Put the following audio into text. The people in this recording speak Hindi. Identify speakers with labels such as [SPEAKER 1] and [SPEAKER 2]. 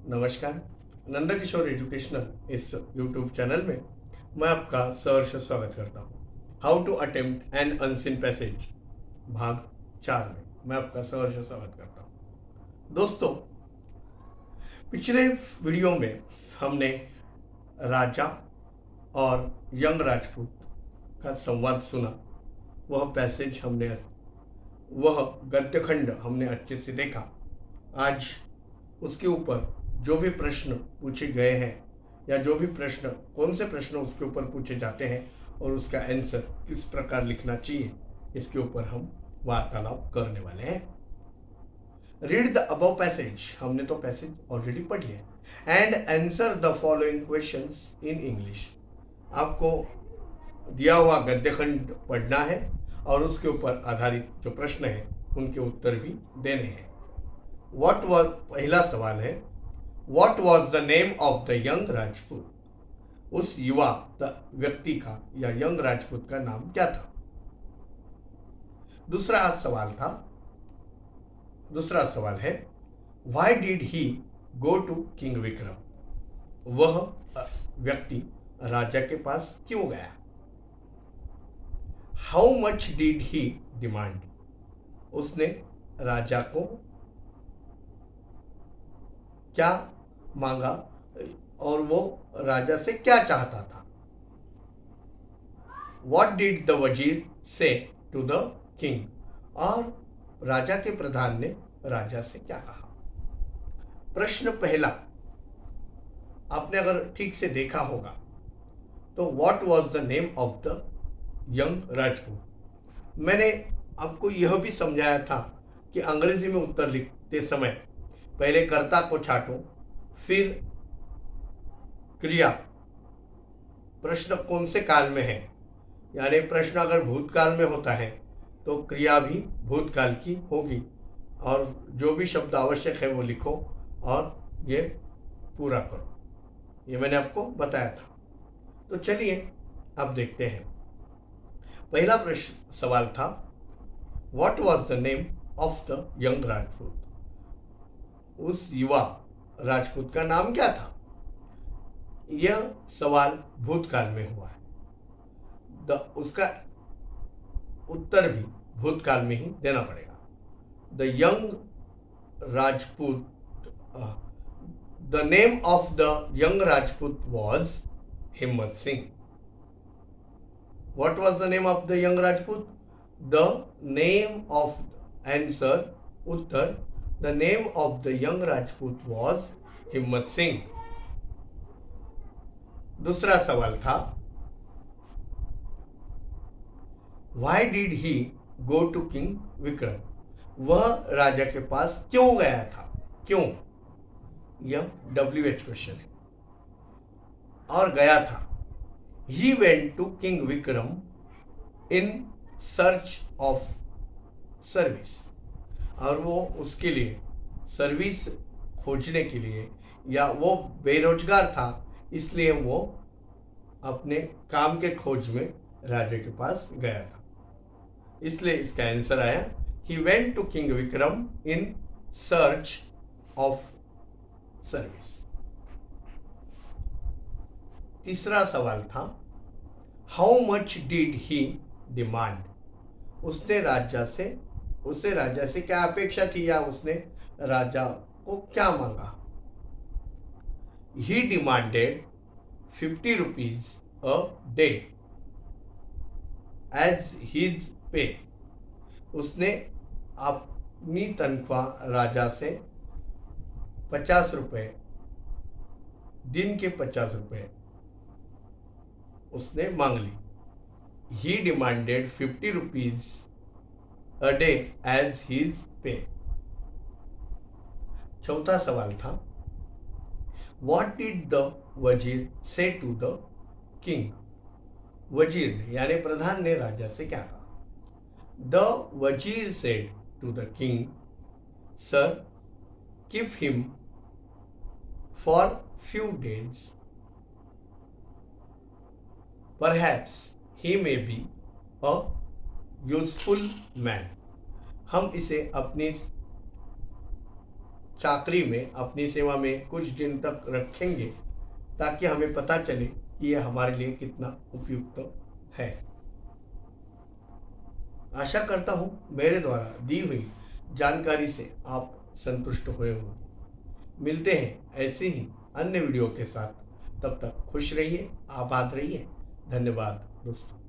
[SPEAKER 1] नमस्कार। नंदकिशोर एजुकेशनल इस यूट्यूब चैनल में मैं आपका सहर्ष स्वागत करता हूँ। How to attempt an unseen passage भाग 4 में मैं आपका सहर्ष स्वागत करता हूँ। दोस्तों, पिछले वीडियो में हमने राजा और यंग राजपूत का संवाद सुना। वह गद्यखंड हमने अच्छे से देखा। आज उसके ऊपर जो भी प्रश्न पूछे गए हैं या कौन से प्रश्न उसके ऊपर पूछे जाते हैं और उसका आंसर किस प्रकार लिखना चाहिए, इसके ऊपर हम वार्तालाप करने वाले हैं। रीड द अबव पैसेज, हमने तो पैसेज ऑलरेडी पढ़ लिया, and answer the following questions in English. आपको दिया हुआ गद्यखंड पढ़ना है और उसके ऊपर आधारित जो प्रश्न है उनके उत्तर भी देने हैं। पहला सवाल है, What was the name of the young Rajput? उस युवा व्यक्ति का या यंग राजपूत का नाम क्या था? दूसरा सवाल है, Why did he go to King Vikram? वह व्यक्ति राजा के पास क्यों गया? How much did he demand? उसने राजा को क्या मांगा और वो राजा से क्या चाहता था? What did the वजीर say to the king? और राजा के प्रधान ने राजा से क्या कहा? प्रश्न पहला आपने अगर ठीक से देखा होगा तो what was the name of the young Rajput? मैंने आपको यह भी समझाया था कि अंग्रेजी में उत्तर लिखते समय पहले कर्ता को छांटो, फिर क्रिया। प्रश्न कौन से काल में है, यानी प्रश्न अगर भूतकाल में होता है तो क्रिया भी भूतकाल की होगी और जो भी शब्द आवश्यक है वो लिखो और ये पूरा करो। ये मैंने आपको बताया था। तो चलिए अब देखते हैं। पहला प्रश्न सवाल था, what was the name of the young Rajput? उस युवा राजपूत का नाम क्या था? यह सवाल भूतकाल में हुआ है, उसका उत्तर भी भूतकाल में ही देना पड़ेगा। The young Rajput, the name of the young Rajput was Himmat Singh. What was the name of the young Rajput? The name of answer उत्तर, the name of the young Rajput was हिम्मत सिंह। दूसरा सवाल था, why did he go to King Vikram? वह राजा के पास क्यों गया था? क्यों? यह WH क्वेश्चन है और गया था। He went to King Vikram in search of service, और वो उसके लिए सर्विस खोजने के लिए, या वो बेरोजगार था इसलिए वो अपने काम के खोज में राजा के पास गया था। इसलिए इसका आंसर आया, he went to king Vikram in search of service. तीसरा सवाल था, how much did he demand? उससे राजा से क्या अपेक्षा थी या उसने राजा को क्या मांगा? He demanded 50 rupees a day as his pay. उसने अपनी तनख्वाह राजा से 50 रुपये, दिन के 50 रुपये उसने मांग ली। He demanded 50 rupees a day as his pay। चौथा सवाल था, what did the वजीर say to the king? वजीर ने यानी प्रधान ने राजा से क्या कहा? The वजीर said to the king, sir, keep him for few days, perhaps he may be a useful man. हम इसे अपनी चाकरी में, अपनी सेवा में कुछ दिन तक रखेंगे ताकि हमें पता चले कि यह हमारे लिए कितना उपयुक्त है। आशा करता हूँ मेरे द्वारा दी हुई जानकारी से आप संतुष्ट हुए होंगे। मिलते हैं ऐसे ही अन्य वीडियो के साथ, तब तक खुश रहिए, आबाद रहिए। धन्यवाद दोस्तों।